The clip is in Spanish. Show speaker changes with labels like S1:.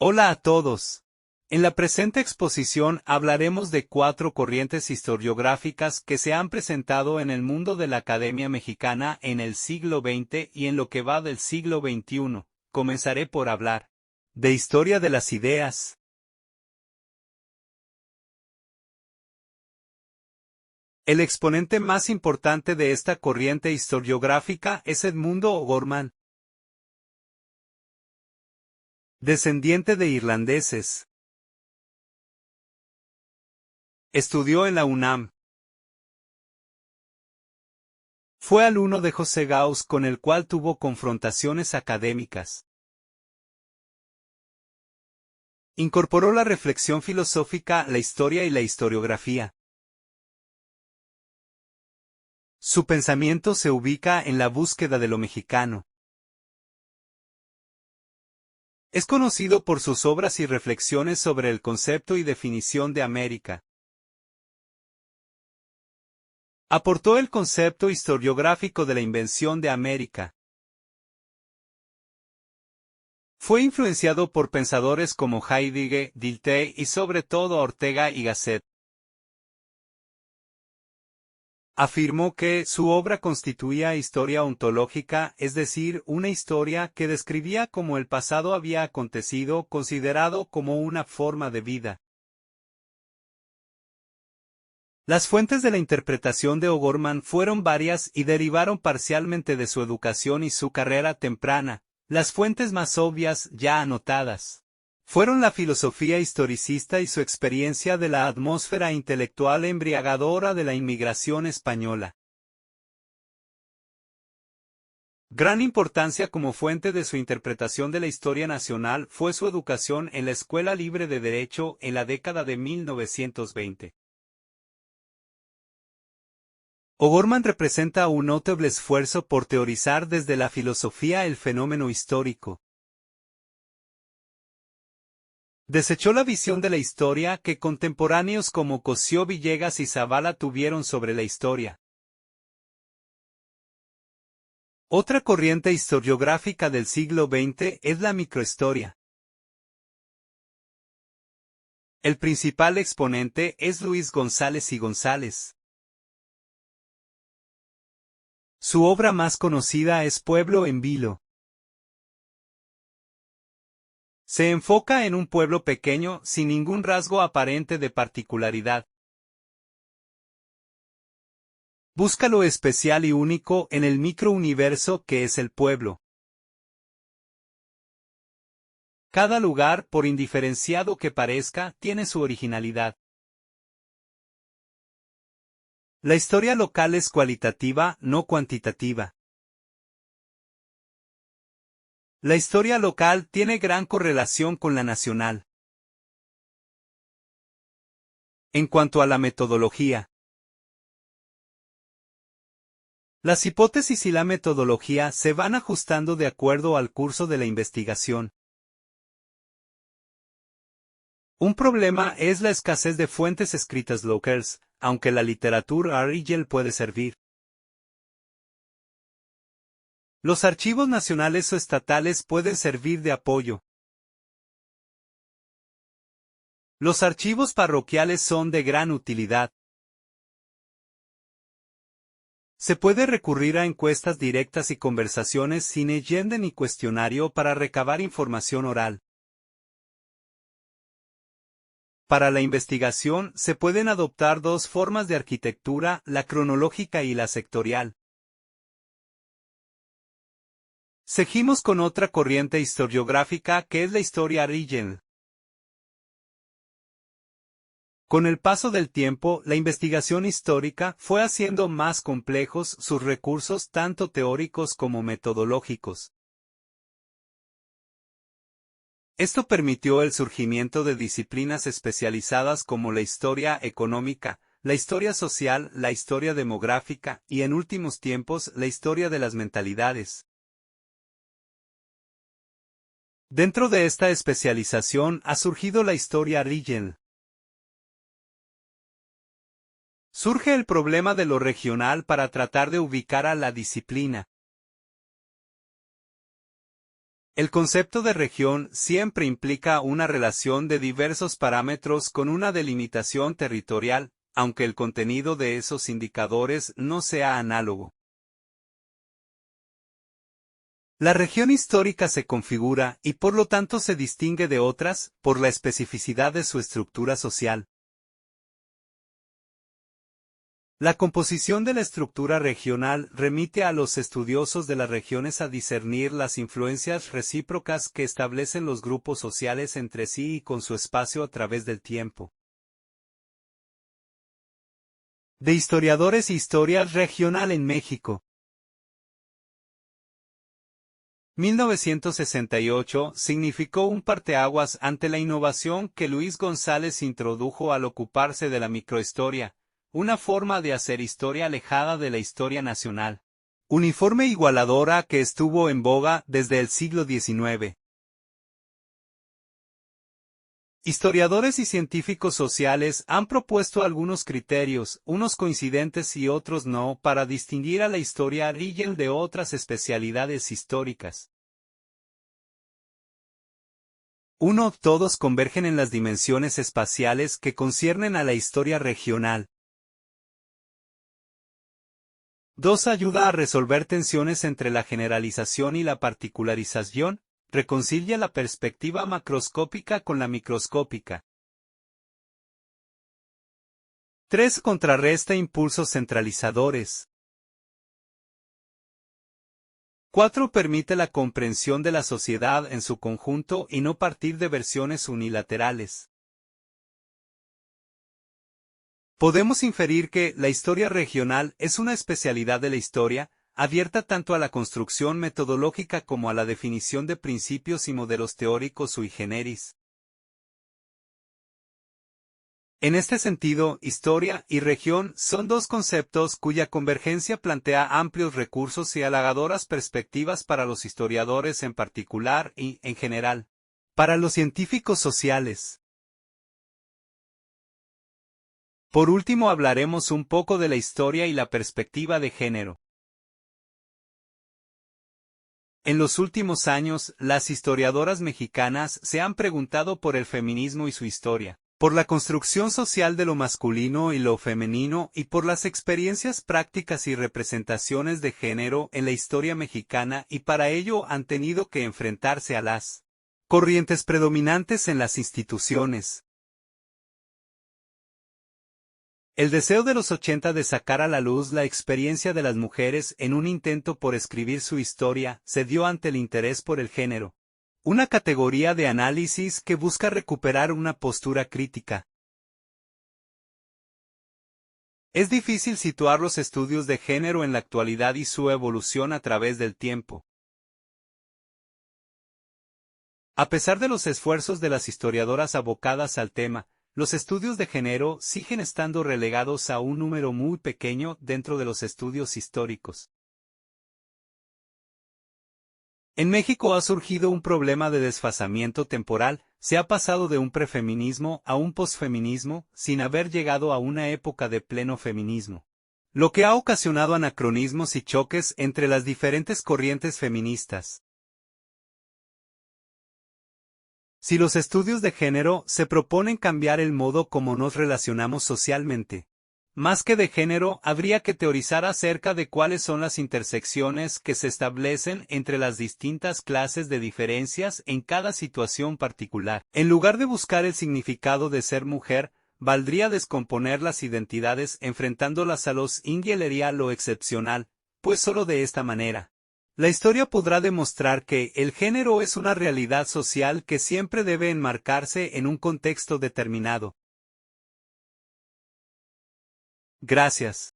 S1: Hola a todos. En la presente exposición hablaremos de 4 corrientes historiográficas que se han presentado en el mundo de la Academia Mexicana en el siglo XX y en lo que va del siglo XXI. Comenzaré por hablar de historia de las ideas. El exponente más importante de esta corriente historiográfica es Edmundo O'Gorman, descendiente de irlandeses. Estudió en la UNAM. Fue alumno de José Gauss, con el cual tuvo confrontaciones académicas. Incorporó la reflexión filosófica, la historia y la historiografía. Su pensamiento se ubica en la búsqueda de lo mexicano. Es conocido por sus obras y reflexiones sobre el concepto y definición de América. Aportó el concepto historiográfico de la invención de América. Fue influenciado por pensadores como Heidegger, Dilthey y sobre todo Ortega y Gasset. Afirmó que su obra constituía historia ontológica, es decir, una historia que describía cómo el pasado había acontecido, considerado como una forma de vida. Las fuentes de la interpretación de O'Gorman fueron varias y derivaron parcialmente de su educación y su carrera temprana. Las fuentes más obvias, ya anotadas, fueron la filosofía historicista y su experiencia de la atmósfera intelectual embriagadora de la inmigración española. Gran importancia como fuente de su interpretación de la historia nacional fue su educación en la Escuela Libre de Derecho en la década de 1920. O'Gorman representa un notable esfuerzo por teorizar desde la filosofía el fenómeno histórico. Desechó la visión de la historia que contemporáneos como Cosío Villegas y Zavala tuvieron sobre la historia. Otra corriente historiográfica del siglo XX es la microhistoria. El principal exponente es Luis González y González. Su obra más conocida es Pueblo en Vilo. Se enfoca en un pueblo pequeño sin ningún rasgo aparente de particularidad. Busca lo especial y único en el microuniverso que es el pueblo. Cada lugar, por indiferenciado que parezca, tiene su originalidad. La historia local es cualitativa, no cuantitativa. La historia local tiene gran correlación con la nacional. En cuanto a la metodología, las hipótesis y la metodología se van ajustando de acuerdo al curso de la investigación. Un problema es la escasez de fuentes escritas locales, aunque la literatura original puede servir. Los archivos nacionales o estatales pueden servir de apoyo. Los archivos parroquiales son de gran utilidad. Se puede recurrir a encuestas directas y conversaciones sin leyenda ni cuestionario para recabar información oral. Para la investigación se pueden adoptar dos formas de arquitectura, la cronológica y la sectorial. Seguimos con otra corriente historiográfica que es la historia original. Con el paso del tiempo, la investigación histórica fue haciendo más complejos sus recursos tanto teóricos como metodológicos. Esto permitió el surgimiento de disciplinas especializadas como la historia económica, la historia social, la historia demográfica y en últimos tiempos la historia de las mentalidades. Dentro de esta especialización ha surgido la historia regional. Surge el problema de lo regional para tratar de ubicar a la disciplina. El concepto de región siempre implica una relación de diversos parámetros con una delimitación territorial, aunque el contenido de esos indicadores no sea análogo. La región histórica se configura, y por lo tanto se distingue de otras, por la especificidad de su estructura social. La composición de la estructura regional remite a los estudiosos de las regiones a discernir las influencias recíprocas que establecen los grupos sociales entre sí y con su espacio a través del tiempo. De historiadores e historia regional en México. 1968 significó un parteaguas ante la innovación que Luis González introdujo al ocuparse de la microhistoria, una forma de hacer historia alejada de la historia nacional. Uniforme igualadora que estuvo en boga desde el siglo XIX. Historiadores y científicos sociales han propuesto algunos criterios, unos coincidentes y otros no, para distinguir a la historia regional de otras especialidades históricas. 1. Todos convergen en las dimensiones espaciales que conciernen a la historia regional. 2. Ayuda a resolver tensiones entre la generalización y la particularización, reconcilia la perspectiva macroscópica con la microscópica. 3. Contrarresta impulsos centralizadores. 4. Permite la comprensión de la sociedad en su conjunto y no partir de versiones unilaterales. Podemos inferir que la historia regional es una especialidad de la historia, abierta tanto a la construcción metodológica como a la definición de principios y modelos teóricos sui generis. En este sentido, historia y región son dos conceptos cuya convergencia plantea amplios recursos y halagadoras perspectivas para los historiadores en particular y, en general, para los científicos sociales. Por último hablaremos un poco de la historia y la perspectiva de género. En los últimos años, las historiadoras mexicanas se han preguntado por el feminismo y su historia, por la construcción social de lo masculino y lo femenino y por las experiencias prácticas y representaciones de género en la historia mexicana, y para ello han tenido que enfrentarse a las corrientes predominantes en las instituciones. El deseo de los 80 de sacar a la luz la experiencia de las mujeres en un intento por escribir su historia se dio ante el interés por el género, una categoría de análisis que busca recuperar una postura crítica. Es difícil situar los estudios de género en la actualidad y su evolución a través del tiempo. A pesar de los esfuerzos de las historiadoras abocadas al tema, los estudios de género siguen estando relegados a un número muy pequeño dentro de los estudios históricos. En México ha surgido un problema de desfasamiento temporal, se ha pasado de un prefeminismo a un posfeminismo, sin haber llegado a una época de pleno feminismo, lo que ha ocasionado anacronismos y choques entre las diferentes corrientes feministas. Si los estudios de género se proponen cambiar el modo como nos relacionamos socialmente, más que de género, habría que teorizar acerca de cuáles son las intersecciones que se establecen entre las distintas clases de diferencias en cada situación particular. En lugar de buscar el significado de ser mujer, valdría descomponer las identidades enfrentándolas a lo singular lo excepcional, pues solo de esta manera la historia podrá demostrar que el género es una realidad social que siempre debe enmarcarse en un contexto determinado. Gracias.